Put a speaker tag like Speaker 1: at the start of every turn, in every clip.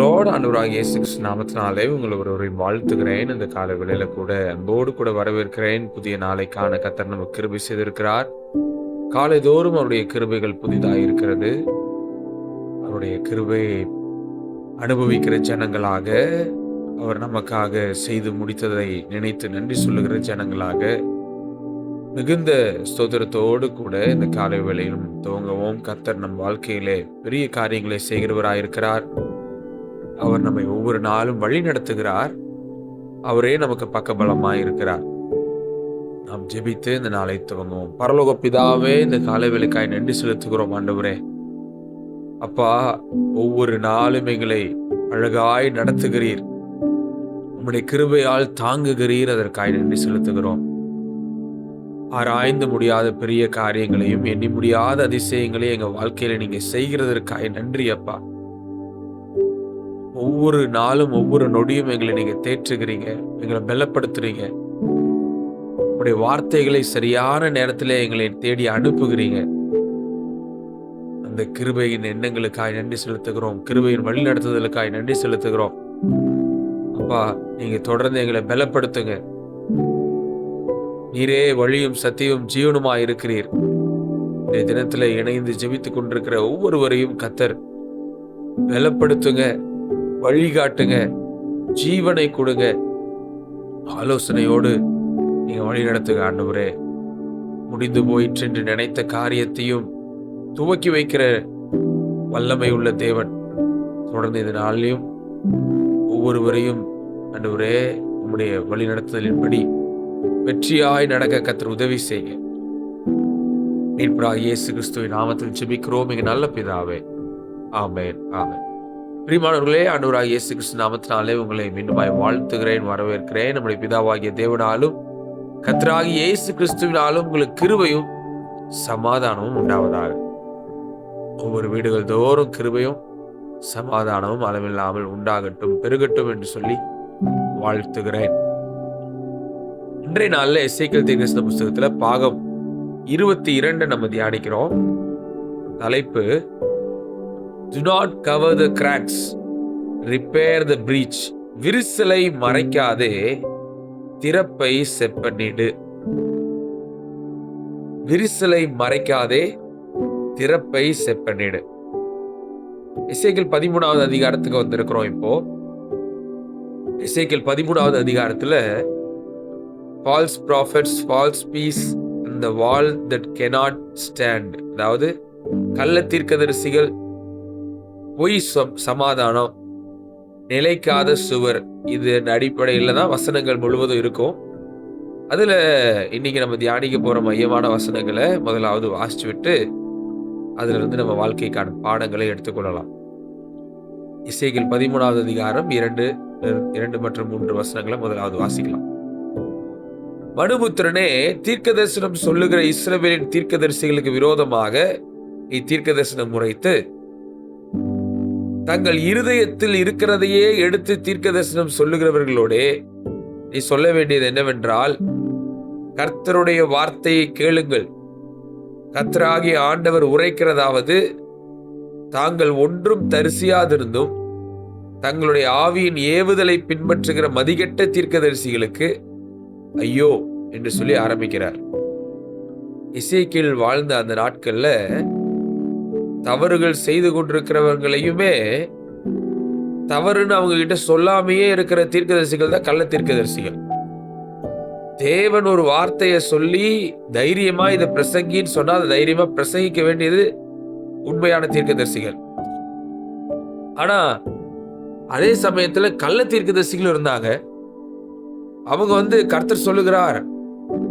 Speaker 1: பிரைசலோடு ஆண்டவராகிய இயேசு கிறிஸ்து நாமத்தினாலே உங்களை ஒருவரை வாழ்த்துகிறேன். இந்த காலை வேளையில கூட அன்போடு கூட வரவேற்கிறேன். புதிய நாளைக்கான கர்த்தர் நமக்கு கிருபை செய்திருக்கிறார். காலைதோறும் அவருடைய கிருபைகள் புதிதாக இருக்கிறது. அவருடைய கிருபையை அனுபவிக்கிற ஜனங்களாக, அவர் நமக்காக செய்து முடித்ததை நினைத்து நன்றி சொல்லுகிற ஜனங்களாக மிகுந்த ஸ்தோத்திரத்தோடு கூட இந்த காலை வேளையிலும் துவங்கவும். கர்த்தர் நம் வாழ்க்கையிலே பெரிய காரியங்களை செய்கிறவராயிருக்கிறார். அவர் நம்மை ஒவ்வொரு நாளும் வழி நடத்துகிறார். அவரே நமக்கு பக்கபலமாய் இருக்கிறார். நாம் ஜெபித்து இந்த நாளை துவங்குவோம். பரலோக பிதாவே, இந்த காலை வேளைக்காய் நன்றி செலுத்துகிறோம் ஆண்டவரே. அப்பா, ஒவ்வொரு நாளும் எங்களை அழகாய் நடத்துகிறீர். உம்முடைய கிருபையால் தாங்குகிறீர். அதற்காய் நன்றி செலுத்துகிறோம். ஆராய்ந்து முடியாத பெரிய காரியங்களையும் எண்ணி முடியாத அதிசயங்களையும் எங்க வாழ்க்கையில நீங்க செய்கிறதற்காக நன்றி அப்பா. ஒவ்வொரு நாளும் ஒவ்வொரு நொடியும் எங்களை நீங்க தேற்றுகிறீங்க, எங்களை பலப்படுத்துறீங்க. உங்களுடைய வார்த்தைகளை சரியான நேரத்தில் எங்களை தேடி அனுப்புகிறீங்க. அந்த கிருபையின் எண்ணங்களுக்காய் நன்றி செலுத்துகிறோம். கிருபையின் வழி நடத்துதலுக்காய் நன்றி செலுத்துகிறோம். அப்பா, நீங்க தொடர்ந்து எங்களை பலப்படுத்துங்க. நீரே வழியும் சத்தியமும் ஜீவனுமாய் இருக்கிறீர். இந்த தினத்துல இணைந்து ஜெபித்துக் கொண்டிருக்கிற ஒவ்வொருவரையும் கர்த்தர் பலப்படுத்துங்க, வழிகாட்டுங்க, ஜீவனை கொடுங்க. ஆலோசனையோடு நீங்க வழி நடத்துங்க ஆண்டவரே. முடிந்து போயிற்று என்று நினைத்த காரியத்தையும் துவக்கி வைக்கிற வல்லமை உள்ள தேவன். தொடர்ந்து இந்த நாளிலும் ஒவ்வொருவரையும் ஆண்டவரே உம்முடைய வழி நடத்துதலின்படி வெற்றியாய் நடக்க கர்த்தர் உதவி செய்ய மீட்பராகிய இயேசு கிறிஸ்துவின் நாமத்தில் ஜெபிக்கிறோம் எங்கள் நல்ல பிதாவே. ஆமென், ஆமென். பிரியமானவர்களே, ஆண்டவராகிய இயேசு கிறிஸ்து நாமத்தினாலே உங்களை மீண்டுமாய் வாழ்த்துகிறேன், வரவேற்கிறேன். நம்முடைய பிதாவாகிய தேவனாலும் கர்த்தராகிய இயேசு கிறிஸ்துவினாலும் உங்களுக்கு கிருபையும் சமாதானமும் உண்டாவதாக. ஒவ்வொரு வீடுகள் தோறும் கிருபையும் சமாதானமும் அளவில்லாமல் உண்டாகட்டும், பெருகட்டும் என்று சொல்லி வாழ்த்துகிறேன். இன்றைய நாளில் எசேக்கியேல் தீர்க்கதரிசன புஸ்தகத்துல பாகம் 22 நம்ம தியானிக்கிறோம். தலைப்பு Do not cover the cracks, repair the breach. விரிசலை மறைக்காதே, திறப்பை செப்பனிடு. விரிசலை மறைக்காதே, திறப்பை செப்பனிடு. எசேக்கியேல் 13வது அதிகாரத்துக்கு வந்திருக்கிறோம். இப்போ எசேக்கியேல் 13வது அதிகாரத்துல false prophets, false peace and the wall that cannot stand. அதாவது கள்ள தீர்க்கதரிசிகள், பொய் சமாதானம், நிலைக்காத சுவர். இது அடிப்படையில் தான் வசனங்கள் முழுவதும் இருக்கும். அதுல இன்னைக்கு நம்ம தியானிக்க போற மையமான வசனங்களை முதலாவது வாசிச்சு விட்டு அதுல இருந்து நம்ம வாழ்க்கைக்கான பாடங்களை எடுத்துக்கொள்ளலாம். எசேக்கியேல் 13வது அதிகாரம் 2 மற்றும் 3 வசனங்களை முதலாவது வாசிக்கலாம். மனுபுத்திரனே, தீர்க்க தரிசனம் சொல்லுகிற இஸ்ரவேலின் தீர்க்கதரிசிகளுக்கு விரோதமாக இத்தீர்க்க தரிசனம் உரைத்து தங்கள் இருதயத்தில் இருக்கிறதையே எடுத்து தீர்க்க தரிசனம் சொல்லுகிறவர்களோடே நீ சொல்ல வேண்டியது என்னவென்றால், கர்த்தருடைய வார்த்தையை கேளுங்கள். கர்த்தராகிய ஆண்டவர் உரைக்கிறதாவது, தாங்கள் ஒன்றும் தரிசியாதிருந்தும் தங்களுடைய ஆவியின் ஏவுதலை பின்பற்றுகிற மதிகெட்ட தீர்க்கதரிசிகளுக்கு ஐயோ என்று சொல்லி ஆரம்பிக்கிறார். எசேக்கியேல் வாழ்ந்த அந்த நாட்கள்ல தவறுகள் செய்து கொண்டிருக்கிறவங்களையுமே தவறுன்னு அவங்க கிட்ட சொல்லாமையே இருக்கிற தீர்க்கதரிசிகள் தான் கள்ள தீர்க்கதரிசிகள். தேவன் ஒரு வார்த்தையை சொல்லி தைரியமா இதை பிரசங்கின்னு சொன்னா அதை தைரியமா பிரசங்கிக்க வேண்டியது உண்மையான தீர்க்கதரிசிகள். ஆனா அதே சமயத்துல கள்ள தீர்க்கதரிசிகள் இருந்தாங்க. அவங்க கர்த்தர் சொல்லுகிறார்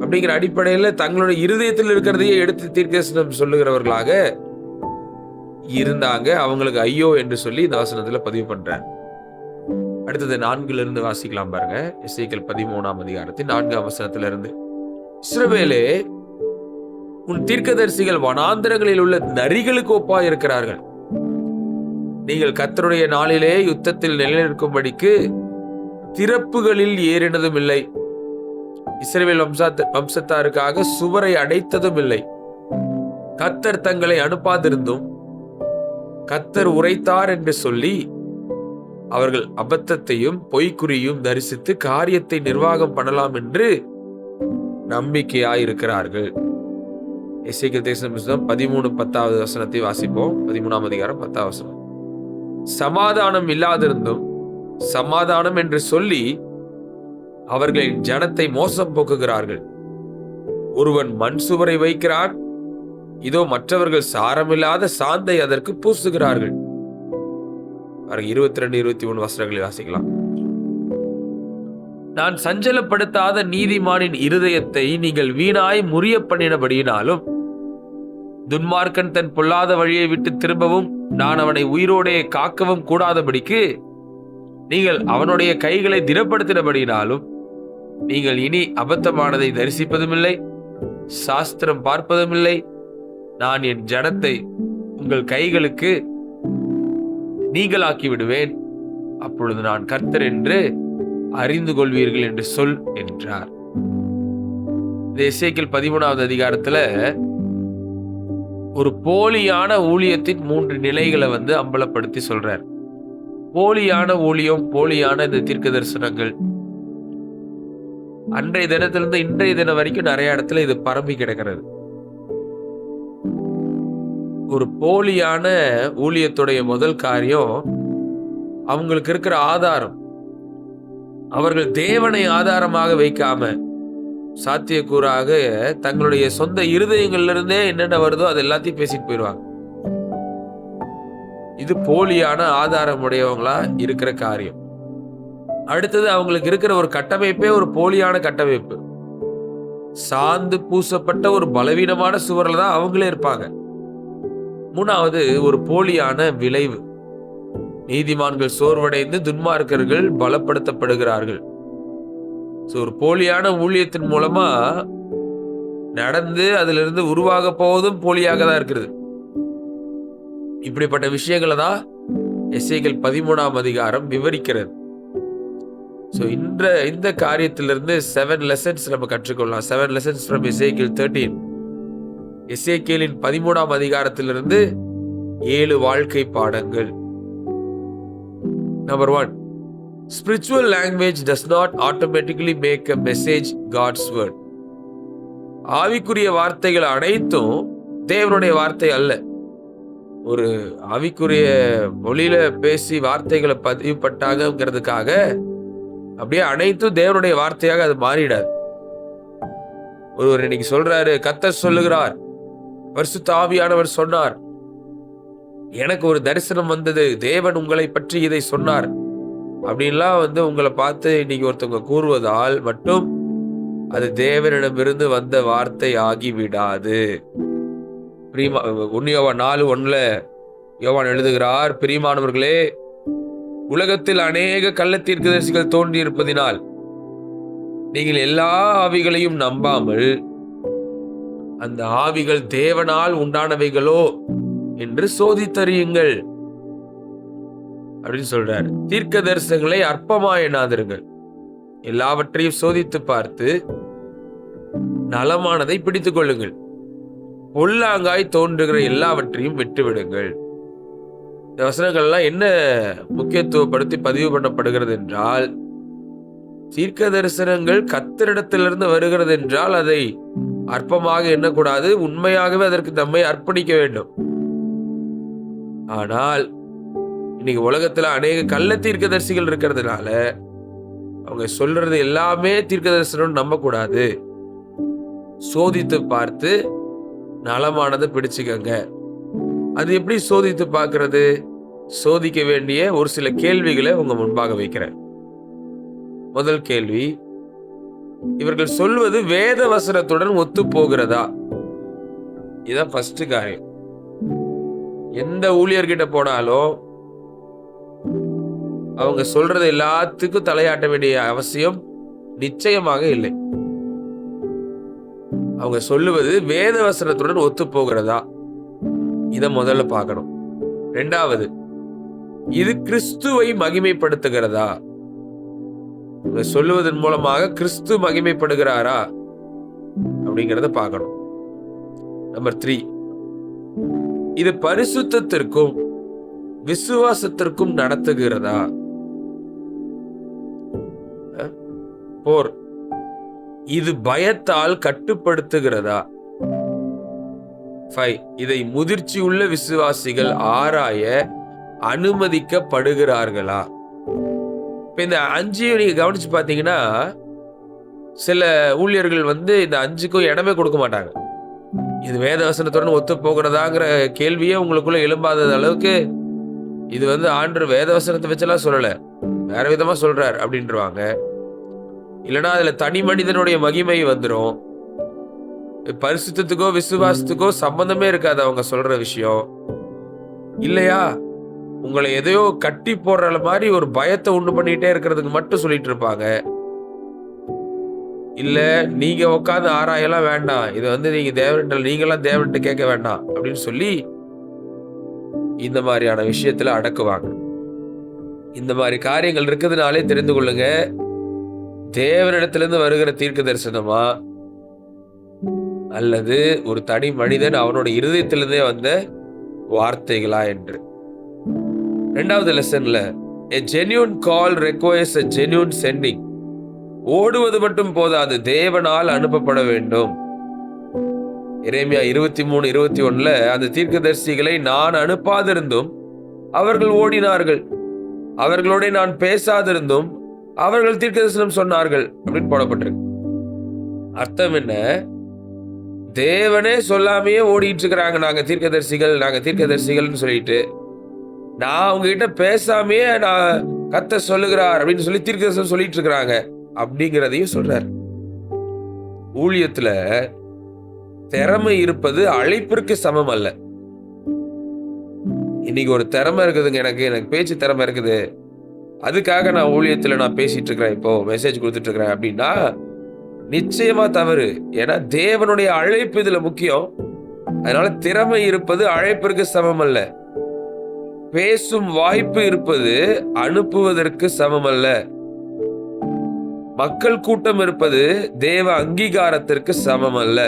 Speaker 1: அப்படிங்கிற அடிப்படையில தங்களுடைய இருதயத்தில் இருக்கிறதையே எடுத்து தீர்க்கதரிசனம் சொல்லுகிறவர்களாக இருந்தாங்க. அவங்களுக்கு ஐயோ என்று சொல்லி இந்த வசனத்துல பதிவு பண்றார். அடுத்தது 4 இருந்து வாசிக்கலாம் பாருங்க. எசேக்கியேல் 13ஆம் அதிகாரத்தின் 4ஆம் வசனத்துல இருந்து, இஸ்ரவேலே, உன் தீர்க்கதரிசிகள் வனாந்தரங்களில் உள்ள நரிகளுக்கு ஒப்பாய் இருக்கிறார்கள். நீங்கள் கர்த்தருடைய நாளிலே யுத்தத்தில் நிலைநிற்கும்படிக்கு திறப்புகளில் ஏறினதும் இல்லை, இஸ்ரவேல் வம்சத்தாருக்காக சுவரை அடைத்ததும் இல்லை. கர்த்தர் தங்களை அனுப்பாதிருந்தும் கர்த்தர் உரைத்தார் என்று சொல்லி அவர்கள் அபத்தத்தையும் பொய்க்குறியும் தரிசித்து காரியத்தை நிர்வாகம் பண்ணலாம் என்று நம்பிக்கையாயிருக்கிறார்கள். எசேக்கியேல் தீர்க்கதரிசன புத்தகம் 13:10 வசனத்தை வாசிப்போம். 13ஆம் அதிகாரம் 10 வசனம். சமாதானம் இல்லாதிருந்தும் சமாதானம் என்று சொல்லி அவர்களின் ஜனத்தை மோசம் போக்குகிறார்கள். ஒருவன் மண் சுவரை வைக்கிறான், இதோ மற்றவர்கள் சாரமில்லாத சாந்தை அதற்கு பூசுகிறார்கள். 22-23 வசனங்களை வாசிக்கலாம். நான் சஞ்சலப்படுத்தாத நீதிமானின் இருதயத்தை நீங்கள் வீணாய் முறிய பண்ணினபடியினாலும் துன்மார்க்கன் தன் பொல்லாத வழியை விட்டு திரும்பவும் நான் அவனை உயிரோடே காக்கவும் கூடாதபடிக்கு நீங்கள் அவனுடைய கைகளை திடப்படுத்தினபடியினாலும் நீங்கள் இனி அபத்தமானதை தரிசிப்பதும் இல்லை, சாஸ்திரம் பார்ப்பதும் இல்லை. நான் என் ஜனத்தை உங்கள் கைகளுக்கு நீங்களாக்கி விடுவேன், அப்பொழுது நான் கர்த்தர் என்று அறிந்து கொள்வீர்கள் என்று சொல் என்றார். எசேக்கியேல் 13ஆவது அதிகாரத்துல ஒரு போலியான ஊழியத்தின் 3 நிலைகளை அம்பலப்படுத்தி சொல்றார். போலியான ஊழியம், போலியான இந்த தீர்க்க தரிசனங்கள் அன்றைய தினத்திலிருந்து இன்றைய தினம் வரைக்கும் நிறைய இடத்துல இது பரம்பி கிடக்கிறது. ஒரு போலியான ஊழியத்துடைய முதல் காரியம், அவங்களுக்கு இருக்கிற ஆதாரம், அவர்கள் தேவனை ஆதாரமாக வைக்காம சாத்தியக்கூறாக தங்களுடைய சொந்த இருதயங்கள்ல இருந்தே என்னென்ன வருதோ அது எல்லாத்தையும் பேசிட்டு போயிடுவாங்க. இது போலியான ஆதாரம் உடையவங்களா இருக்கிற காரியம். அடுத்தது, அவங்களுக்கு இருக்கிற ஒரு கட்டமைப்பே ஒரு போலியான கட்டமைப்பு. சாந்து பூசப்பட்ட ஒரு பலவீனமான சுவர்ல தான் அவங்களே இருப்பாங்க. மூணாவது, ஒரு போலியான விளைவு. நீதிமான்கள் சோர்வடைந்து துன்மார்க்கர்கள் பலப்படுத்தப்படுகிறார்கள். ஒரு போலியான ஊழியத்தின் மூலமா நடந்து அதிலிருந்து உருவாக போவதும் போலியாக தான் இருக்கிறது. இப்படிப்பட்ட விஷயங்களை தான் எசேக்கியேல் 13ஆம் அதிகாரம் விவரிக்கிறது. இந்த காரியத்திலிருந்து 7 lessons நம்ம கற்றுக்கொள்ளலாம். 7 lessons from எசேக்கியேல் 13. எசேக்கியேலின் 13ஆம் அதிகாரத்திலிருந்து 7 வாழ்க்கை பாடங்கள். Number 1, spiritual language does not automatically make a message God's word. ஆவிக்குரிய வார்த்தைகள் அனைத்தும் தேவனுடைய வார்த்தை அல்ல. ஒரு ஆவிக்குரிய மொழியில பேசி வார்த்தைகளை பதிவுப்பட்டாங்கிறதுக்காக அப்படியே அனைத்தும் தேவனுடைய வார்த்தையாக அது மாறிடாது. ஒருவர் இன்னைக்கு சொல்றாரு, கர்த்தர் சொல்லுகிறார், பரிசுத்த ஆவியானவர் சொன்னார், எனக்கு ஒரு தரிசனம் வந்தது, தேவன் உங்களை பற்றி இதை சொன்னார் அப்படின்லாம் உங்களை பார்த்து இன்னைக்கு ஒருத்தவங்க கூறுவதால் மட்டும் அது தேவனிடமிருந்து வந்த வார்த்தை ஆகிவிடாது. 1 யோவான் 4:1 யோவான் எழுதுகிறார், பிரியமானவர்களே, உலகத்தில் அநேக கள்ள தீர்க்கதரிசிகள் தோன்றியிருப்பதினால் நீங்கள் எல்லா ஆவிகளையும் நம்பாமல் அந்த ஆவிகள் தேவனால் உண்டானவைகளோ என்று சோதித்தறியுங்கள் அப்படின்னு சொல்றாரு. தீர்க்க தரிசனங்களை அற்பமா எண்ணாதிருங்கள், எல்லாவற்றையும் சோதித்து பார்த்து நலமானதை பிடித்துக் கொள்ளுங்கள், பொல்லாங்காய் தோன்றுகிற எல்லாவற்றையும் விட்டுவிடுங்கள். இந்த வசனங்கள்லாம் என்ன முக்கியத்துவப்படுத்தி பதிவு பண்ணப்படுகிறது என்றால், தீர்க்க தரிசனங்கள் கர்த்தரிடத்திலிருந்து வருகிறது என்றால் அதை அற்பமாக எண்ணக்கூடாது, உண்மையாகவே அதற்கு நம்மை அர்ப்பணிக்க வேண்டும். ஆனால் இன்னைக்கு உலகத்துல அநேக கள்ள தீர்க்கதரிசிகள் இருக்கிறதுனால அவங்க சொல்றது எல்லாமே தீர்க்க தரிசனம் நம்ப கூடாது. சோதித்து பார்த்து நலமானதை பிடிச்சுக்கங்க. அது எப்படி சோதித்து பார்க்கிறது? சோதிக்க வேண்டிய ஒரு சில கேள்விகளை உங்க முன்பாக வைக்கிறேன். முதல் கேள்வி, இவர்கள் சொல்வது வேத வசனத்துடன் ஒத்து போகிறதா? இதான் ஃபர்ஸ்ட் காரியம். எந்த ஊழியர்கிட்ட போனாலும் அவங்க சொல்றது எல்லாத்துக்கும் தலையாட்ட வேண்டிய அவசியம் நிச்சயமாக இல்லை. அவங்க சொல்லுவது வேத வசனத்துடன் ஒத்து போகிறதா? இத முதல்ல பார்க்கணும். இரண்டாவது, இது கிறிஸ்துவை மகிமைப்படுத்துகிறதா? சொல்லுவதன் மூலமாக கிறிஸ்து மகிமைப்படுகிறாரா அப்படிங்கறத பார்க்கணும். நம்பர் 3, இது பரிசுத்தத்திற்கும் விசுவாசத்திற்கும் நடத்துகிறதா? 4, இது பயத்தால் கட்டுப்படுத்துகிறதா? 5, இதை முதிர்ச்சி உள்ள விசுவாசிகள் ஆராய அனுமதிக்கப்படுகிறார்களா? இப்ப இந்த 5 நீங்க கவனிச்சு பார்த்தீங்கன்னா, சில ஊழியர்கள் இந்த 5க்கும் இடமே கொடுக்க மாட்டாங்க. இது வேத வசனத்துடன் ஒத்து போகிறதாங்கிற கேள்வியே உங்களுக்குள்ள எழும்பாத அளவுக்கு, இது ஆண்டவர் வேத வசனத்தை வச்செல்லாம் சொல்லல, வேற விதமா சொல்றார் அப்படின்றவாங்க. இல்லைன்னா அதுல தனி மனிதனுடைய மகிமை வந்துடும். பரிசுத்தத்துக்கோ விசுவாசத்துக்கோ சம்பந்தமே இருக்காது அவங்க சொல்ற விஷயம். இல்லையா, உங்களை எதையோ கட்டி போடுற மாதிரி ஒரு பயத்தை உண்டு பண்ணிட்டே இருக்கிறதுக்கு மட்டும் சொல்லிட்டு இருப்பாங்க. இல்ல, நீங்க உட்காந்து ஆராயெல்லாம் வேண்டாம், இது நீங்களாம் தேவன்கிட்ட கேட்க வேண்டாம் அப்படின்னு சொல்லி இந்த மாதிரியான விஷயத்துல அடக்குவாங்க. இந்த மாதிரி காரியங்கள் இருக்கிறதுனாலே தெரிந்து கொள்ளுங்க, தேவனிடத்திலிருந்து வருகிற தீர்க்க தரிசனமா அல்லது ஒரு தனி மனிதன் அவனோட இருதயத்திலிருந்தே வந்த வார்த்தைகளா என்று. 2வது லெசன்ல, a genuine call requires a genuine sending. ஓடுவது மட்டும் போதாது, தேவனால் அனுப்பப்பட வேண்டும். எரேமியா 23:21 அந்த தீர்க்கதரிசிகளை நான் அனுப்பாதிருந்தும் அவர்கள் ஓடினார்கள், அவர்களோட நான் பேசாதிருந்தும் அவர்கள் தீர்க்கதரிசனம் சொன்னார்கள் அப்படின்னு போடப்பட்டிருக்கு. அர்த்தம் என்ன? தேவனே சொல்லாமையே ஓடிட்டு இருக்கிறாங்க, நாங்க தீர்க்கதரிசிகள்னு சொல்லிட்டு. நான் உங்ககிட்ட பேசாமையே நான் கர்த்தர் சொல்லுகிறார் அப்படின்னு சொல்லி தீர்க்கதரிசனம் சொல்லிட்டு இருக்கிறாங்க அப்படிங்கிறதையும் சொல்றார். ஊழியத்துல திறமை இருப்பது அழைப்பிற்கு சமம் அல்ல. இன்னைக்கு ஒரு திறமை இருக்குதுங்க, எனக்கு பேச்சு திறமை இருக்குது, அதுக்காக நான் ஊழியத்துல நான் பேசிட்டு இருக்கிறேன், இப்போ மெசேஜ் கொடுத்துட்டு இருக்கிறேன் அப்படின்னா நிச்சயமா தவறு. ஏன்னா தேவனுடைய அழைப்பு இதுல முக்கியம். அதனால திறமை இருப்பது அழைப்பிற்கு சமம் அல்ல. பேசும் வாய்ப்பு இருப்பது அனுப்புவதற்கு சமம் அல்ல. மக்கள் கூட்டம் இருப்பது தேவ அங்கீகாரத்திற்கு சமம் அல்ல.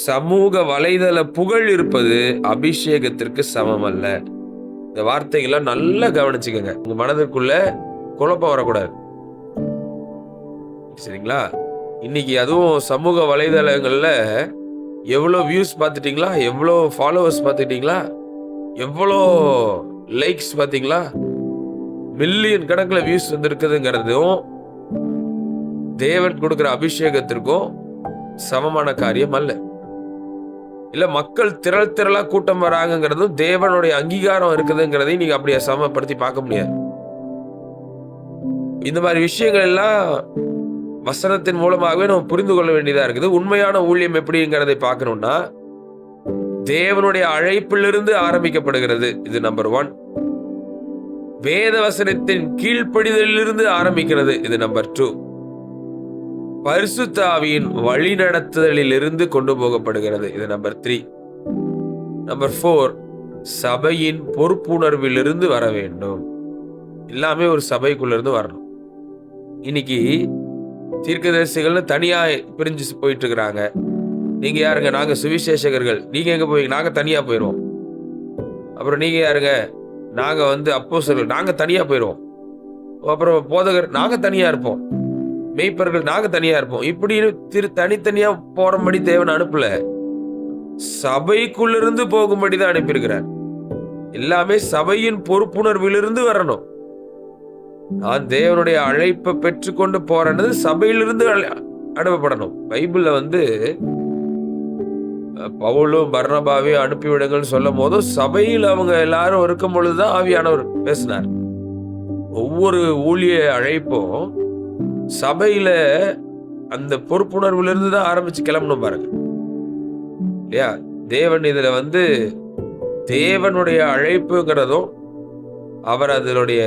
Speaker 1: சமூக வலைதள புகழ் இருப்பது அபிஷேகத்திற்கு சமம் அல்ல. இந்த வார்த்தைகளை நல்லா கவனிச்சுக்கோங்க, உங்க மனதிற்குள்ள குழப்பம் வரக்கூடாது. சரிங்களா? இன்னைக்கு அதுவும் சமூக வலைதளங்கள்ல எவ்வளோ வியூஸ் பார்த்துட்டீங்களா, எவ்வளோ ஃபாலோவர்ஸ் பார்த்துட்டீங்களா, எவ்வளோ லைக்ஸ் பார்த்தீங்களா, மில்லியன் கணக்கில் வியூஸ் இருக்குதுங்கிறதும் தேவன் கொடுக்கிற அபிஷேகத்திற்கும் சமமான காரியம் அல்ல. இல்ல, மக்கள் திரளா கூட்டம் வராங்கிறதும் தேவனுடைய அங்கீகாரம் இருக்குதுங்கிறதையும் நீங்க அப்படியே சமப்படுத்தி பார்க்க முடியாது. இந்த மாதிரி விஷயங்கள் எல்லாம் வசனத்தின் மூலமாகவே நம்ம புரிந்து கொள்ள வேண்டியதா இருக்குது. உண்மையான ஊழியம் எப்படிங்கிறதை பார்க்கணும்னா தேவனுடைய அழைப்பிலிருந்து ஆரம்பிக்கப்படுகிறது. இது நம்பர் 1. வேத வசனத்தின் கீழ்ப்படிதலிலிருந்து ஆரம்பிக்கிறது. இது நம்பர் 2. பரிசுத்த ஆவியின் வழி நடத்துதலிலிருந்து கொண்டு போகப்படுகிறது. இது நம்பர் 3. நம்பர் 4, சபையின் பொறுப்புணர்விலிருந்து வர வேண்டும். எல்லாமே ஒரு சபைக்குள்ள இருந்து வரணும். இன்னைக்கு தீர்க்கதரிசிகள்னு தனியா பிரிஞ்சு போயிட்டு இருக்கிறாங்க. நீங்க யாருங்க? நாங்க சுவிசேஷகர்கள். நீங்க எங்க போவீங்க? நாங்க தனியா போயிடுவோம். அப்புறம் நீங்க யாருங்க? நாங்க அப்போஸ்தலர்கள். நாங்க தனியா போயிடுவோம். அப்புறம் போதகர், நாங்க தனியா இருப்போம். மெய்ப்பர்கள், நாங்க தனியா இருப்போம். இப்படின்னு தனித்தனியா போறபடி தேவன் அனுப்பல, சபைக்குள்ளிருந்து போகும்படி தான் அனுப்பியிருக்கிறார். எல்லாமே சபையின் பொறுப்புணர்விலிருந்து வரணும். நான் தேவனுடைய அழைப்பை பெற்றுக்கொண்டு போறது சபையிலிருந்து அனுப்பப்படணும். பைபிள்ல பவுலும் பர்னபாவையும் அனுப்பிவிடுங்கன்னு சொல்லும் போதும் சபையில் அவங்க எல்லாரும் இருக்கும் பொழுதுதான் ஆவியானவர் பேசினார். ஒவ்வொரு ஊழிய அழைப்பும் சபையில அந்த பொறுப்புணர்வுல இருந்து தான் ஆரம்பிச்சு கிளம்பணும் பாருங்க. இல்லையா? தேவன் இதுல தேவனுடைய அழைப்புங்கிறதும் அவர் அதனுடைய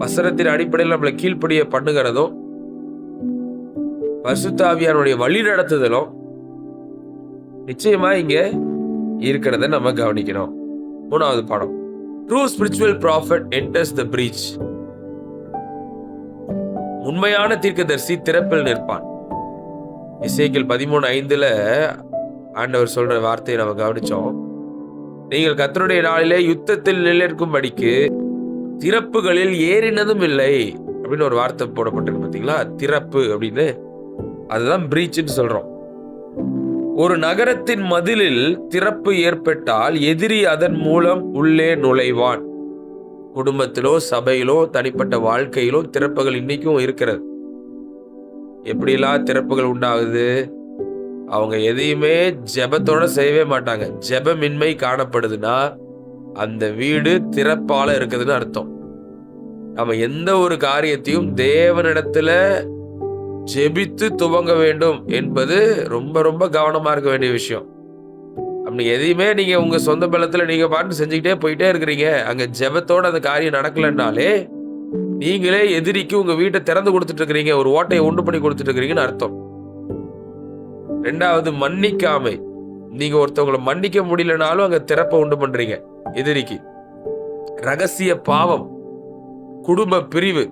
Speaker 1: வசனத்தின் அடிப்படையில் நம்மளை கீழ்ப்படிய பண்ணுகிறதும் பரிசுத்த ஆவியானுடைய வழி நடத்துதலும் நிச்சயமா இங்க இருக்கிறத நம்ம கவனிக்கணும். 3வது பாடம், ட்ரூ ஸ்பிரிச்சுவல் ப்ராஃபட் என்டர்ஸ் தி பிரீச். உண்மையான தீர்க்கதரிசி திறப்பில் நிற்பான். எசேக்கியேல் 13:5 ஆண்டவர் சொல்ற வார்த்தையை நம்ம கவனிச்சோம். நீங்கள் கர்த்தருடைய நாளிலே யுத்தத்தில் நிலைநிற்கும்படிக்கு திறப்புகளில் ஏறினதும் இல்லை அப்படின்னு ஒரு வார்த்தை போடப்பட்டிருக்கு பார்த்தீங்களா, திறப்பு அப்படின்னு. அதுதான் பிரீச்னு சொல்றோம். ஒரு நகரத்தின் மதிலில் திறப்பு ஏற்பட்டால் எதிரி அதன் மூலம் உள்ளே நுழைவான். குடும்பத்திலோ, சபையிலோ, தனிப்பட்ட வாழ்க்கையிலோ திறப்புகள் இன்னைக்கும் இருக்கிறது. எப்படிலாம் திறப்புகள் உண்டாகுது? அவங்க எதையுமே ஜெபத்தோட செய்யவே மாட்டாங்க. ஜெபமின்மை காணப்படுதுன்னா அந்த வீடு திறப்பால இருக்குதுன்னு அர்த்தம். நம்ம எந்த ஒரு காரியத்தையும் தேவனிடத்துல ஜெபித்து துவங்க வேண்டும் என்பது ரொம்ப ரொம்ப கவனமா இருக்க வேண்டிய விஷயம். அப்படி எதையுமே நீங்க உங்க சொந்த பலத்துல நீங்க பாட்டு செஞ்சுக்கிட்டே போயிட்டே இருக்கிறீங்க, அங்க ஜெபத்தோட அந்த காரியம் நடக்கலன்னாலே நீங்களே எதிரிக்கு உங்க வீட்டை திறந்து கொடுத்துட்டு இருக்கிறீங்க, ஒரு ஓட்டையை உண்டு பண்ணி கொடுத்துட்டு இருக்கிறீங்கன்னு அர்த்தம். ரெண்டாவது, மன்னிக்காமை. நீங்க ஒருத்தவங்களை மன்னிக்க முடியலனாலும் அங்க திறப்பை உண்டு பண்றீங்க எதிரிக்கு. ரகசிய பாவம், குடும்ப பிரிவு,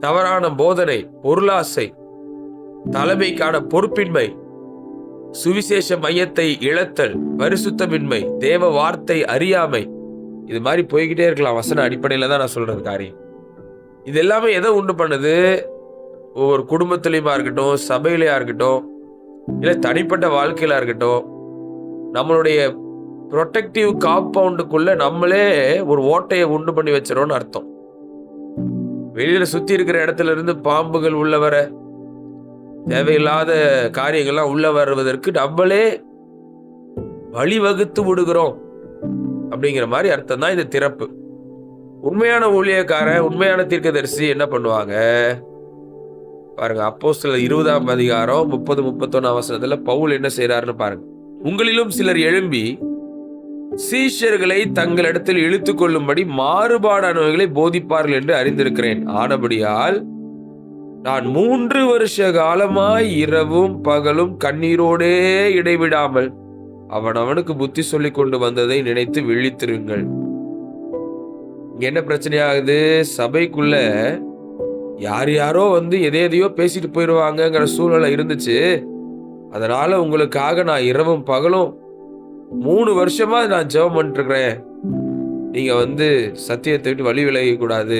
Speaker 1: தவறான போதனை, பொருளாசை, தலைமைக்கான பொறுப்பின்மை, சுவிசேஷ மையத்தை இழத்தல், பரிசுத்தமின்மை, தேவ வார்த்தை அறியாமை, இது மாதிரி போய்கிட்டே இருக்கலாம். வசன அடிப்படையில தான் நான் சொல்றது காரியம். இது எல்லாமே எதை உண்டு பண்ணுது? ஒவ்வொரு குடும்பத்திலையுமா இருக்கட்டும், சபையிலையா இருக்கட்டும், இல்லை தனிப்பட்ட வாழ்க்கையில இருக்கட்டும், நம்மளுடைய ப்ரொடெக்டிவ் காம்பவுண்டுக்குள்ள நம்மளே ஒரு ஓட்டையை உண்டு பண்ணி வச்சிரோம்னு அர்த்தம். வெளியில சுத்தி இருக்கிற இடத்துல இருந்து பாம்புகள் உள்ள வர, தேவையில்லாத காரியங்கள்லாம் உள்ள வருவதற்கு நம்மளே வழிவகுத்து விடுகிறோம் அப்படிங்கிற மாதிரி அர்த்தம் தான் இந்த திறப்பு. உண்மையான ஊழியக்காரன், உண்மையான தீர்க்கதரிசி என்ன பண்ணுவாங்க பாருங்க. அப்போஸ்தலர் 20ஆம் அதிகாரம் 30-31 வசனத்துல பவுல் என்ன செய்யறாருன்னு பாருங்க. உங்களிலும் சிலர் எழும்பி சீஷர்களை தங்களிடத்தில் இழுத்துக் கொள்ளும்படி மாறுபாடானவைகளை போதிப்பார்கள் என்று அறிந்திருக்கிறேன். ஆனபடியால் நான் 3 வருஷ காலமாய் இரவும் பகலும் கண்ணீரோடே இடைவிடாமல் அவனுக்கு புத்தி சொல்லிக் கொண்டு வந்ததை நினைத்து விழித்திருங்கள். இங்க என்ன பிரச்சனையாகுது? சபைக்குள்ள யாரோ எதையோ பேசிட்டு போயிடுவாங்கங்கிற சூழ்நிலை இருந்துச்சு. அதனால உங்களுக்காக நான் இரவும் பகலும் 3 வருஷமா நான் ஜெபம் பண்ணிட்டு இருக்கிறேன். நீங்க சத்தியத்தை விட்டு வழி விலக கூடாது,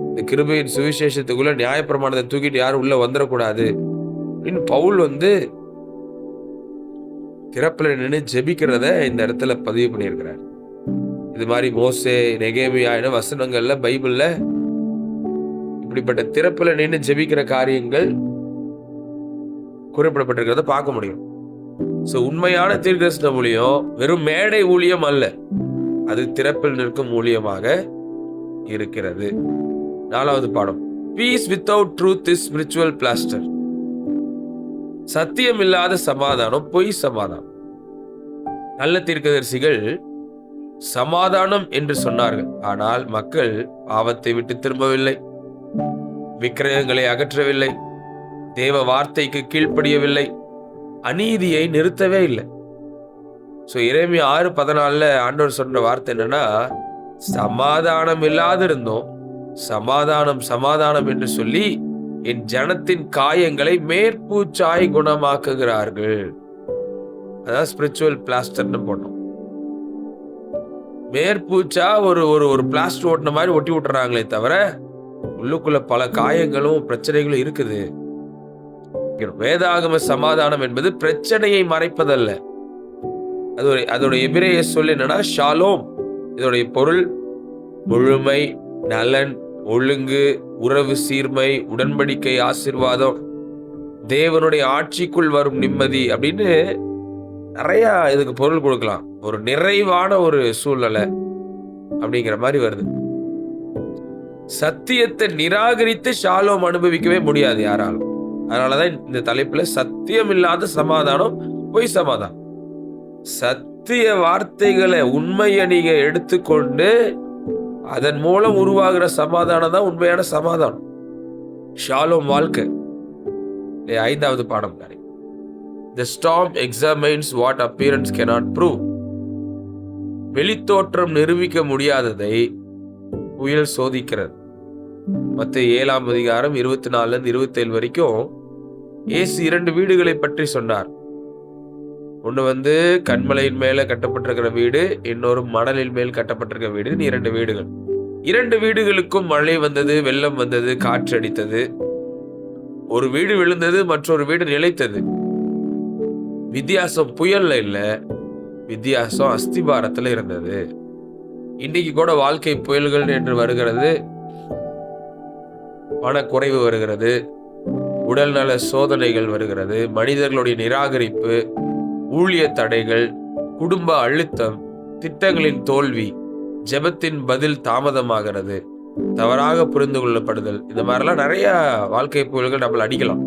Speaker 1: இந்த கிருபையின் சுவிசேஷத்துக்குள்ள நியாயப்பிரமாணத்தை தூக்கிட்டு யாரும் உள்ள வந்துடக்கூடாது அப்படின்னு பவுல் திறப்புல நின்று ஜெபிக்கிறத இந்த இடத்துல பதிவு பண்ணியிருக்கிறார். இது மாதிரி மோசே, நெகேமியா வசனங்கள்ல பைபிள்ல இப்படிப்பட்ட திறப்புல நின்று ஜெபிக்கிற காரியங்கள் குறிப்பிடப்பட்டிருக்கிறத பார்க்க முடியும். உண்மையான தீர்க்கதரிசன ஊழியம் வெறும் மேடை ஊழியம் அல்ல, அது திறப்பில் நிற்கும் ஊழியமாக இருக்கிறது. 4வது பாடம், peace without truth is spiritual plaster. சத்தியம் இல்லாத சமாதானம் பொய் சமாதானம். நல்ல தீர்க்கதரிசிகள் சமாதானம் என்று சொன்னார்கள், ஆனால் மக்கள் பாவத்தை விட்டு திரும்பவில்லை, விக்கிரகங்களை அகற்றவில்லை, தேவ வார்த்தைக்கு கீழ்ப்படியவில்லை, அநீதியை நிறுத்தவே இல்லை. எரேமியா 6:14 ஆண்டவர் சொன்ன வார்த்தை என்னன்னா, சமாதானம் இல்லாது இருந்தோம், சமாதானம் சமாதானம் என்று சொல்லி என் ஜனத்தின் காயங்களை மேற்பூச்சாய் குணமாக்குகிறார்கள். அதான் ஸ்பிரிச்சுவல் பிளாஸ்டர்னு போட்டோம். மேற்பூச்சா ஒரு பிளாஸ்டர் ஓட்டின மாதிரி ஒட்டி விட்டுறாங்களே தவிர உள்ளுக்குள்ள பல காயங்களும் பிரச்சனைகளும் இருக்குது. வேதாகம சமாதானம் என்பது பிரச்சனையை மறைப்பதல்ல. அதோட எபிரேய சொல் என்னன்னா ஷாலோம். இதோடைய பொருள் முழுமை, நலன், ஒழுங்கு, உறவு சீர்மை, உடன்படிக்கை, ஆசீர்வாதம், தேவனுடைய ஆட்சிக்குள் வரும் நிம்மதி அப்படின்னு நிறைய இதுக்கு பொருள் கொடுக்கலாம். ஒரு நிறைவான ஒரு சூழ்நிலை அப்படிங்கிற மாதிரி வருது. சத்தியத்தை நிராகரித்து ஷாலோம் அனுபவிக்கவே முடியாது யாராலும். அதனாலதான் இந்த தலைப்புல சத்தியம் இல்லாத சமாதானம் பொய் சமாதானம். சத்திய வார்த்தைகளை, உண்மையை நீங்க எடுத்துக்கொண்டு அதன் மூலம் உருவாகிற சமாதானம் தான் உண்மையான சமாதானம், ஷாலோம் வாழ்க்கை. 5வது பாடம், The storm examines what appearance cannot prove. வெளித்தோற்றம் நிரூபிக்க முடியாததை புயல் சோதிக்கிறது. மத்தேயு 7ஆம் அதிகாரம் 24-27 வரைக்கும் இயேசு 2 வீடுகளை பற்றி சொன்னார். ஒன்று கண்மலையின் மேல கட்டப்பட்டிருக்கிற வீடு, இன்னொரு மணலின் மேல் கட்டப்பட்டிருக்கிற வீடு. 2 வீடுகள். 2 வீடுகளுக்கும் மழை வந்தது, வெள்ளம் வந்தது, காற்றடித்தது. ஒரு வீடு விழுந்தது, மற்றொரு வீடு நிலைத்தது. வித்தியாசம் புயல்ல இல்ல, வித்தியாசம் அஸ்திபாரத்துல இருந்தது. இன்னைக்கு கூட வாழ்க்கை புயல்கள் என்று வருகிறது, பணக்குறைவு வருகிறது, உடல்நல சோதனைகள் வருகிறது, மனிதர்களுடைய நிராகரிப்பு, ஊழிய தடைகள், குடும்ப அழுத்தம், திட்டங்களின் தோல்வி, ஜெபத்தின் பதில் தாமதமாகிறது, தவறாக புரிந்து கொள்ளப்படுதல், இந்த மாதிரிலாம் நிறைய வாழ்க்கை புயல்கள் நம்மள அடிக்கலாம்.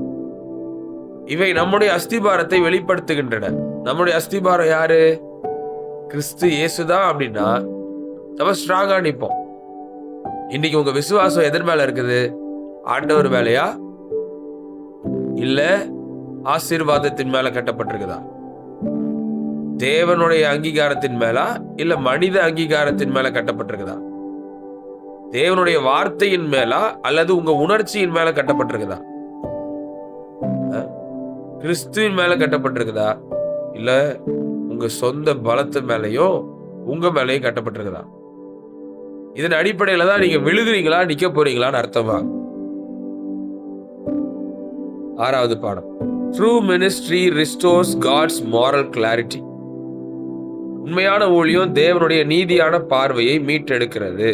Speaker 1: இவை நம்முடைய அஸ்திபாரத்தை வெளிப்படுத்துகின்றன. நம்முடைய அஸ்திபாரம் யாரு? கிறிஸ்து இயேசுதான். அப்படின்னா நம்ம ஸ்ட்ராங்கா நிற்போம். இன்னைக்கு உங்க விசுவாசம் எதன் மேல இருக்குது? ஆண்டவர் மேலையா இல்ல ஆசீர்வாதத்தின் மேல கட்டப்பட்டிருக்குதா? தேவனுடைய அங்கீகாரத்தின் மேலா இல்ல மனித அங்கீகாரத்தின் மேல கட்டப்பட்டிருக்குதா? தேவனுடைய வார்த்தையின் மேலா அல்லது உங்க உணர்ச்சியின் மேல கட்டப்பட்டிருக்குதா? கிறிஸ்துவின் மேல கட்டப்பட்டிருக்குதா இல்ல உங்க சொந்த பலத்து மேலையும் உங்க மேலையும் கட்டப்பட்டிருக்குதா? இதன் அடிப்படையில தான் நீங்க விழுகிறீங்களா நிக்க போறீங்களான்னு அர்த்தமா. 6வது பாடம், True ministry restores God's moral clarity. உண்மையான ஊழியம் தேவனுடைய நீதியான பார்வையை மீட்டெடுக்கிறது.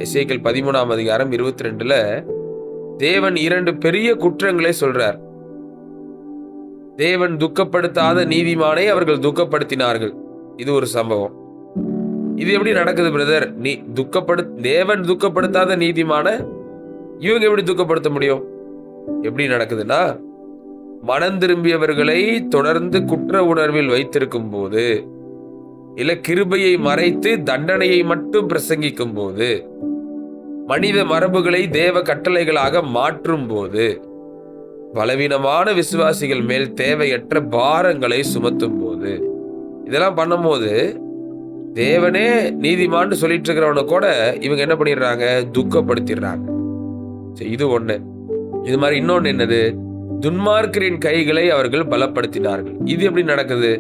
Speaker 1: எசேக்கியேல் 13ஆம் அதிகாரம் 22ல தேவன் 2 பெரிய குற்றங்களை சொல்றார். தேவன் துக்கப்படுத்தாத நீதிமானை அவர்கள் துக்கப்படுத்தினார்கள். இது ஒரு சம்பவம். இது எப்படி நடக்குது பிரதர்? தேவன் துக்கப்படுத்தாத நீதிமான இவங்க எப்படி துக்கப்படுத்த முடியும்? எப்படி நடக்குதுன்னா, மனம் திரும்பியவர்களை தொடர்ந்து குற்ற உணர்வில் வைத்திருக்கும் போது, இல்ல கிருபையை மறைத்து தண்டனையை மட்டும் பிரசங்கிக்கும் போது, மனித மரபுகளை தேவ கட்டளைகளாக மாற்றும் போது, பலவீனமான விசுவாசிகள் மேல் தேவையற்ற பாரங்களை சுமத்தும் போது, இதெல்லாம் பண்ணும்போது தேவனே நீதிமான்னு சொல்லிட்டு இருக்கிறவன கூட இவங்க என்ன பண்ணிடுறாங்க? துக்கப்படுத்திடுறாங்க. இது ஒண்ணு. இது மாதிரி இன்னொன்னு என்னது? துன்மார்க்கரின் கைகளை அவர்கள் பலப்படுத்தினார்கள். இது எப்படி நடக்குது?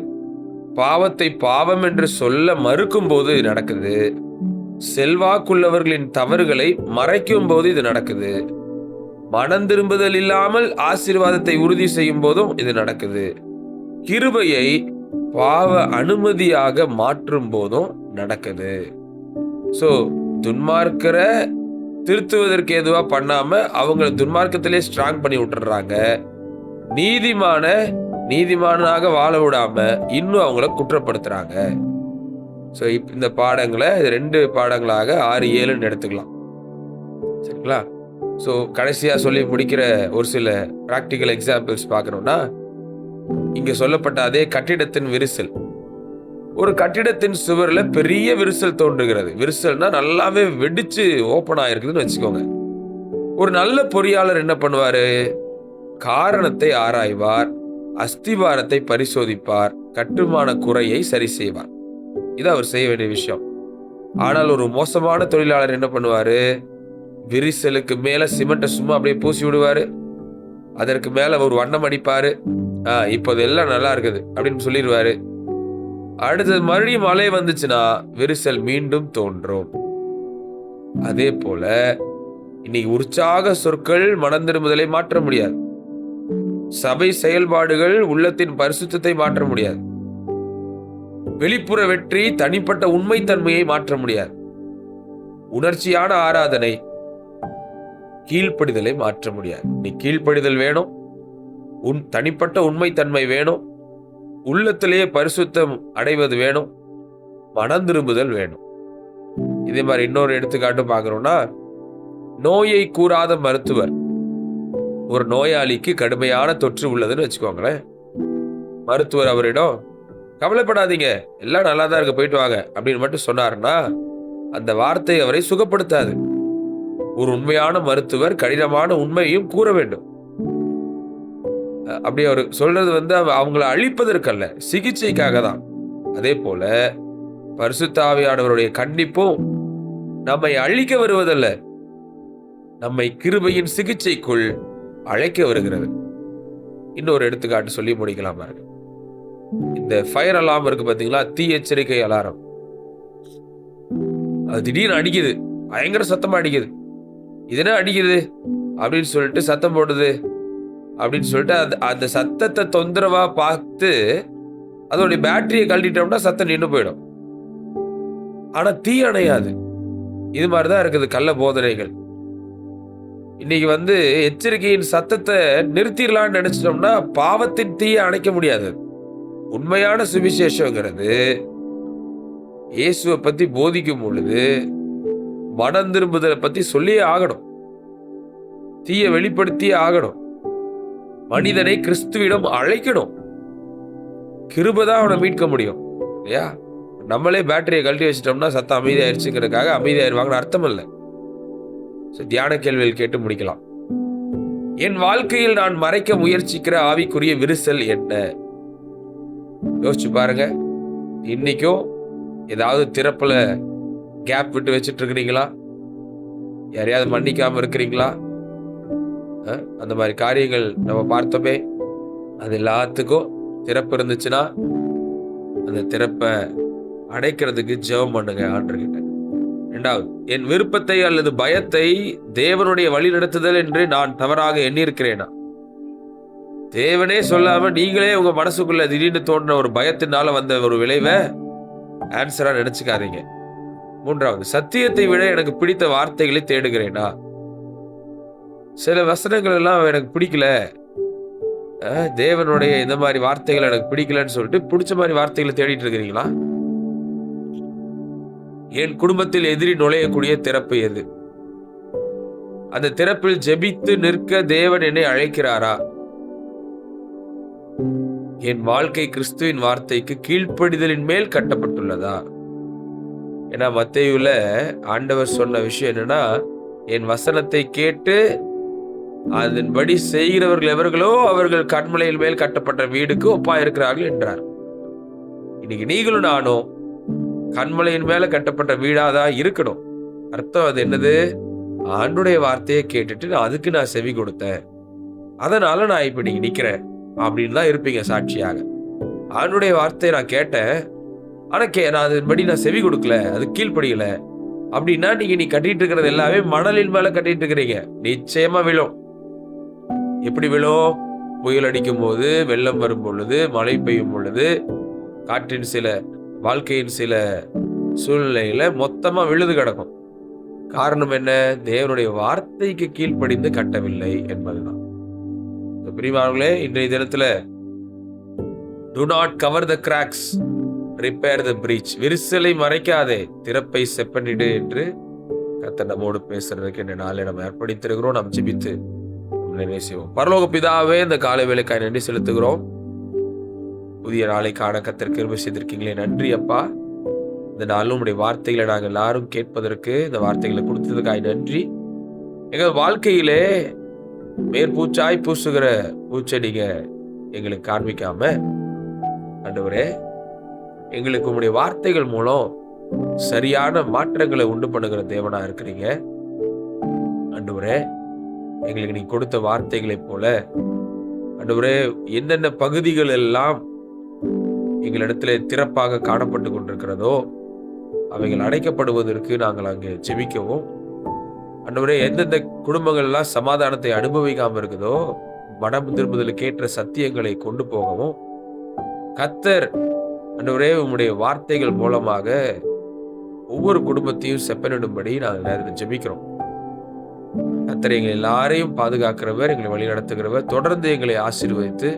Speaker 1: பாவத்தை பாவம் என்று சொல்ல மறுக்கும் போது நடக்குது. செல்வாக்குள்ளவர்களின் தவறுகளை மறைக்கும் போது இது நடக்குது. மனம் திரும்புதல் இல்லாமல் ஆசீர்வாதத்தை உறுதி செய்யும் போதும் இது நடக்குது. கிருபையை பாவ அனுமதியாக மாற்றும் போதும் நடக்குது. சோ துன்மார்க்கரை திருத்துவதற்கு எதுவா பண்ணாம அவங்களை துன்மார்க்கத்திலே ஸ்ட்ராங் பண்ணி விட்டுறாங்க. நீதிமானாக வாழ விடாம இன்னும் அவங்கள குற்றப்படுத்துறாங்க. ஸோ இந்த பாடங்களை 2 பாடங்களாக 6, 7 எடுத்துக்கலாம். சரிங்களா? ஸோ கடைசியா சொல்லி முடிக்கிற ஒரு சில பிராக்டிக்கல் எக்ஸாம்பிள்ஸ் பார்க்கணும்னா, இங்க சொல்லப்பட்ட அதே கட்டிடத்தின் விரிசல். ஒரு கட்டிடத்தின் சுவர்ல பெரிய விரிசல் தோன்றுகிறது. விரிசல்னா நல்லாவே வெடிச்சு ஓபன் ஆயிருக்குதுன்னு வச்சுக்கோங்க. ஒரு நல்ல பொறியாளர் என்ன பண்ணுவாரு? காரணத்தை ஆராய்வார், அஸ்திபாரத்தை பரிசோதிப்பார், கட்டுமான குறையை சரி செய்வார். இது அவர் செய்ய வேண்டிய விஷயம். ஆனால் ஒரு மோசமான தொழிலாளர் என்ன பண்ணுவாரு? விரிசலுக்கு மேல சிமெண்ட்டை சும்மா அப்படியே பூசி விடுவாரு. அதற்கு மேல ஒரு வண்ணம் அடிப்பாரு. இப்போ எல்லாம் நல்லா இருக்குது அப்படின்னு சொல்லிடுவாரு. அடுத்தது மறுபடியும் மழை வந்துச்சுன்னா விரிசல் மீண்டும் தோன்றும். அதே போல இன்னைக்கு உற்சாக சொற்கள் மனம் திரும்புதலை மாற்ற முடியாது. சபை செயல்பாடுகள் உள்ளத்தின் பரிசுத்தத்தை மாற்ற முடியாது. வெளிப்புற வெற்றி தனிப்பட்ட உண்மைத்தன்மையை மாற்ற முடியாது. உணர்ச்சியான ஆராதனை கீழ்ப்படிதலை மாற்ற முடியாது. நீ கீழ்ப்படிதல் வேணும், உன் தனிப்பட்ட உண்மைத்தன்மை வேணும், உள்ளத்திலேயே பரிசுத்தம் அடைவது வேணும், மனம் திரும்புதல் வேணும். இதே மாதிரி இன்னொரு எடுத்துக்காட்டு பார்க்கணும்னா, நோயை கூறாத மருத்துவர். ஒரு நோயாளிக்கு கடுமையான தொற்று உள்ளதுன்னு வச்சுக்கோங்களேன். மருத்துவர் அவரிடம் கவலைப்படாதீங்க, எல்லாம் நல்லா தான் இருக்கு, போயிட்டு வாங்க அப்படின்னு மட்டும் சொன்னாருன்னா அந்த வார்த்தை அவரை சுகப்படுத்தாது. ஒரு உண்மையான மருத்துவர் கடினமான உண்மையும் கூற வேண்டும். அப்படி அவர் சொல்றது அவங்களை அழிப்பதற்கல்ல, சிகிச்சைக்காக தான். அதே போல பரிசுத்த ஆவியானவருடைய கண்டிப்பும் நம்மை அழிக்க வருவதல்ல, நம்மை கிருபையின் சிகிச்சைக்குள் அழைக்க வருகிறது. இன்னொரு எடுத்துக்காட்டு சொல்லி முடிக்கலாம் பாருங்க. இந்த ஃபயர் அலாரம் இருக்கு பாத்தீங்களா, தீ எச்சரிக்கை அலாரம். அது திடீர்னு அடிக்குது, பயங்கர சத்தமா அடிக்குது. இது என்ன அடிக்குது அப்படின்னு சொல்லிட்டு சத்தம் போடுது அப்படின்னு சொல்லிட்டு அந்த சத்தத்தை தொந்தரவா பார்த்து அதோடைய பேட்டரியை கழட்டிட்டோம்னா சத்தம் நின்று போயிடும். ஆனா தீ அணையாது. இது மாதிரிதான் இருக்குது கள்ள போதனைகள். இன்னைக்கு எச்சரிக்கையின் சத்தத்தை நிறுத்திடலாம்னு நினைச்சிட்டோம்னா பாவத்தின் தீயை அணைக்க முடியாது. உண்மையான சுவிசேஷங்கிறது இயேசுவை பத்தி போதிக்கும் பொழுது மனம் திரும்புதலை பத்தி சொல்லியே ஆகணும். தீயை வெளிப்படுத்தியே ஆகணும். மனிதனை கிறிஸ்துவிடம் அழைக்கணும். கிருபைதான் அவனை மீட்க முடியும் இல்லையா? நம்மளே பேட்டரியை கழட்டி வச்சிட்டோம்னா சத்தம் அமைதியாயிருச்சுங்கிறதுக்காக அமைதியாயிருவாங்கன்னு அர்த்தம் இல்லை. தியான கேள்விகள் கேட்டு முடிக்கலாம். என் வாழ்க்கையில் நான் மறைக்க முயற்சிக்கிற ஆவிக்குரிய விரிசல் என்ன? யோசிச்சு பாருங்க. இன்னைக்கும் ஏதாவது திறப்புல கேப் விட்டு வச்சுட்டு இருக்கிறீங்களா? யாரையாவது மன்னிக்காம இருக்கிறீங்களா? அந்த மாதிரி காரியங்கள் நம்ம பார்த்தோமே, அது எல்லாத்துக்கும் திறப்பு இருந்துச்சுன்னா அந்த திறப்பை அடைக்கிறதுக்கு ஜெபம் பண்ணுங்க ஆண்டவர்கிட்ட. இரண்டாவது, என் விருப்பத்தை அல்லது பயத்தை தேவனுடைய வழி நடத்துதல் என்று நான் தவறாக எண்ணியிருக்கிறேனா? தேவனே சொல்லாம நீங்களே உங்க மனசுக்குள்ள திடீர்னு தோன்ற ஒரு பயத்தினால வந்த ஒரு விளைவை ஆன்சரா நினைச்சுக்காதீங்க. மூன்றாவது, சத்தியத்தை விட எனக்கு பிடித்த வார்த்தைகளை தேடுகிறேனா? சில வசனங்கள் எல்லாம் எனக்கு பிடிக்கல, தேவனுடைய இந்த மாதிரி வார்த்தைகள் எனக்கு பிடிக்கலன்னு சொல்லிட்டு பிடிச்ச மாதிரி வார்த்தைகளை தேடிட்டு இருக்கிறீங்களா? என் குடும்பத்தில் எதிரி நுழையக்கூடிய திறப்பு எது? அந்த திறப்பில் ஜெபித்து நிற்க தேவன் என்னை அழைக்கிறாரா? என் வாழ்க்கை கிறிஸ்துவின் வார்த்தைக்கு கீழ்ப்படிதலின் மேல் கட்டப்பட்டுள்ளதா? ஏன்னா மத்தேயுல ஆண்டவர் சொன்ன விஷயம் என்னன்னா, என் வசனத்தை கேட்டு அதன்படி செய்கிறவர்கள் எவர்களோ அவர்கள் கன்மலையின் மேல் கட்டப்பட்ட வீடுக்கு ஒப்பா இருக்கிறார்கள் என்றார். இன்னைக்கு நீங்களும் நானும் கன்மலையின் மேல கட்டப்பட்ட வீடாதான் இருக்கணும். அர்த்தம் அது என்னது? ஆண்டுடைய வார்த்தையை கேட்டுட்டு அதுக்கு நான் செவி கொடுத்தேன், அதனால நான் இப்ப நீங்க நிக்கிறேன் அப்படின்னு தான் இருப்பீங்க சாட்சியாக. ஆண்டுடைய வார்த்தையை நான் கேட்டேன், ஆனா நான் அதன்படி நான் செவி கொடுக்கல, அது கீழ்ப்படியல அப்படின்னா நீ கட்டிட்டு இருக்கிறது எல்லாமே மணலின் மேல கட்டிட்டு இருக்கிறீங்க. நிச்சயமா விழும். எப்படி விழும்? புயல் அடிக்கும் போது, வெள்ளம் வரும் பொழுது, மழை பெய்யும் பொழுது, காற்றின் சில வாழ்க்கையின் சில சூழ்நிலையில மொத்தமா விழுது கிடக்கும். காரணம் என்ன? தேவனுடைய வார்த்தைக்கு கீழ்ப்படிந்து கட்டவில்லை என்பதுதான். பிரியமானவர்களே, இன்றைய தினத்துல do not cover the cracks, repair the breach. விரிசலை மறைக்காதே, திறப்பை செப்பனிடு என்று கர்த்தர் நம்மோடு பேசுறதுக்கு இந்த நாளை நம்ம அர்ப்பணித்திருக்கிறோம். நாம் ஜெபித்து செய்வோம். பரலோக பிதாவே, இந்த காலை வேளைக்காய் நன்றி செலுத்துகிறோம். புதிய நாளை காண கர்த்தர் கிருபை செய்திருக்கீங்களே, நன்றி அப்பா. இந்த நாளும் உடைய வார்த்தைகளை நாங்கள் எல்லாரும் கேட்பதற்கு இந்த வார்த்தைகளை கொடுத்ததுக்காய் நன்றி. எங்கள் வாழ்க்கையிலே மேற்பூச்சாய் பூசுகிற பூச்செடிங்க எங்களுக்கு காண்பிக்காம ஆண்டவரே, எங்களுக்கு உங்களுடைய வார்த்தைகள் மூலம் சரியான மாற்றங்களை உண்டு பண்ணுகிற தேவனா இருக்கிறீங்க. ஆண்டவரே, எங்களுக்கு நீ கொடுத்த வார்த்தைகளை போல ஆண்டவரே, என்னென்ன பகுதிகள் எல்லாம் எங்களிடத்துல திறப்பாக காணப்பட்டு கொண்டிருக்கிறதோ அவைகள் அடைக்கப்படுவதற்கு நாங்கள் அங்கே ஜெபிக்கவும், ஆண்டவரே, எந்தெந்த குடும்பங்கள் எல்லாம் சமாதானத்தை அனுபவிக்காம இருக்குதோ மனம் திரும்புதலுக்கு ஏற்ற சத்தியங்களை கொண்டு போகவும் கர்த்தர் ஆண்டவரே உம்முடைய வார்த்தைகள் மூலமாக ஒவ்வொரு குடும்பத்தையும் செப்பனிடும்படி நாங்கள் நேரத்தில் ஜெபிக்கிறோம். கர்த்தர் எங்களை எல்லாரையும் பாதுகாக்கிறவர், எங்களை வழி நடத்துகிறவர். தொடர்ந்து எங்களை ஆசீர்வதித்து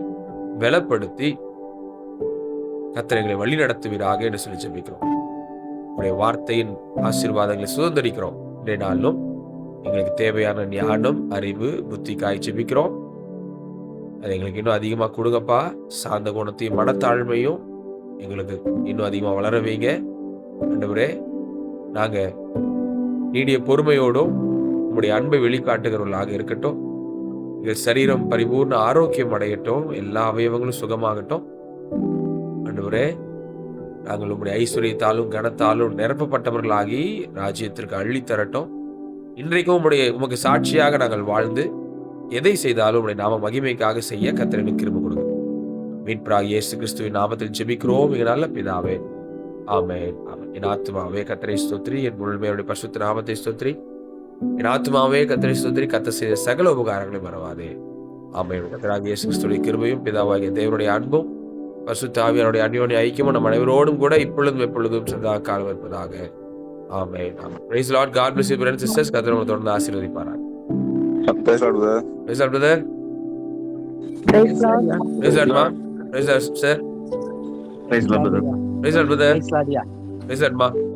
Speaker 1: பலப்படுத்தி கர்த்தர் எங்களை வழி நடத்துவீராக என்று சொல்லி ஜெபிக்கிறோம். உங்களுடைய வார்த்தையின் ஆசீர்வாதங்களை சுதந்திரிக்கிறோம். இன்றைய நாளிலும் எங்களுக்கு தேவையான ஞானம், அறிவு, புத்திக்காய் ஜெபிக்கிறோம். அது எங்களுக்கு இன்னும் அதிகமா கொடுங்கப்பா. சாந்த குணத்தையும் மனத்தாழ்மையும் எங்களுக்கு இன்னும் அதிகமா வளர வைங்க ஆண்டவரே. நாங்க நீடிய பொறுமையோடும் உங்களுடைய அன்பை வெளிக்காட்டுகிறவர்களாக இருக்கட்டும். எங்கள் சரீரம் பரிபூர்ண ஆரோக்கியம் அடையட்டும், எல்லா அவயவங்களும் சுகமாகட்டும் ஆண்டவரே. நாங்கள் உங்களுடைய ஐஸ்வர்யத்தாலும் கனத்தாலும் நிரப்பப்பட்டவர்களாகி ராஜ்யத்திற்கு அள்ளி தரட்டும். இன்றைக்கும் உமக்கு சாட்சியாக நாங்கள் வாழ்ந்து எதை செய்தாலும் உங்களுடைய நாம மகிமைக்காக செய்ய கர்த்தர் கிருபை கொடுங்க. மீட்பராகிய இயேசு கிறிஸ்துவின் நாமத்தில் ஜெபிக்கிறோம் எங்கள் நல்ல பிதாவே, ஆமென். ஆமென். என் ஆத்துமாவே கர்த்தரை ஸ்தோத்திரி, என் முழுமையோட அவருடைய பரிசுத்த நாமத்தை ஸ்தோத்திரி. என் ஆத்துமாவே கர்த்தரை ஸ்தோத்திரி, கர்த்தர் செய்த சகல உபகாரங்களையும் மறவாதே. ஆமென். கர்த்தராகிய இயேசு கிறிஸ்துவின் கிருபையும், பிதாவாகிய தேவனுடைய அன்பும், பரிசுத்த ஆவியானவருடைய அந்யோன்ய ஐக்கியமும் நம் அனைவரோடும் கூட இப்பொழுதும் எப்பொழுதும் சதா காலம் இருப்பதாக. ஆமென். ஆமென். Praise the Lord. God bless you, brothers and sisters. கர்த்தர் உங்களை தொடர்ந்து ஆசீர்வதிப்பாராக.
Speaker 2: Praise the Lord, brother.
Speaker 1: Praise the Lord, brother.
Speaker 3: Praise Lord.
Speaker 1: Praise the Lord, ma. Praise the Lord, sister.
Speaker 2: Praise the Lord, brother.
Speaker 1: Praise the Lord, brother.
Speaker 3: Praise Lord, yeah.
Speaker 1: Praise the Lord, ma.